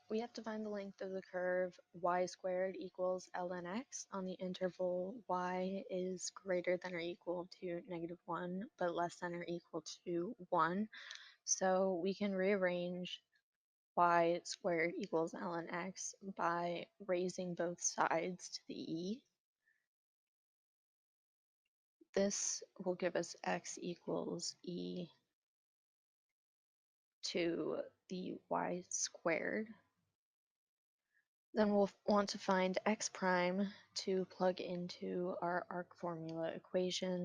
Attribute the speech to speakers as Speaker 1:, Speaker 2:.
Speaker 1: we have to find the length of the curve y squared equals ln x on the interval y is greater than or equal to -1 but less than or equal to 1. So we can rearrange y squared equals ln x by raising both sides to the e. This will give us x equals e to the y squared. Then we'll want to find x prime to plug into our arc formula equation.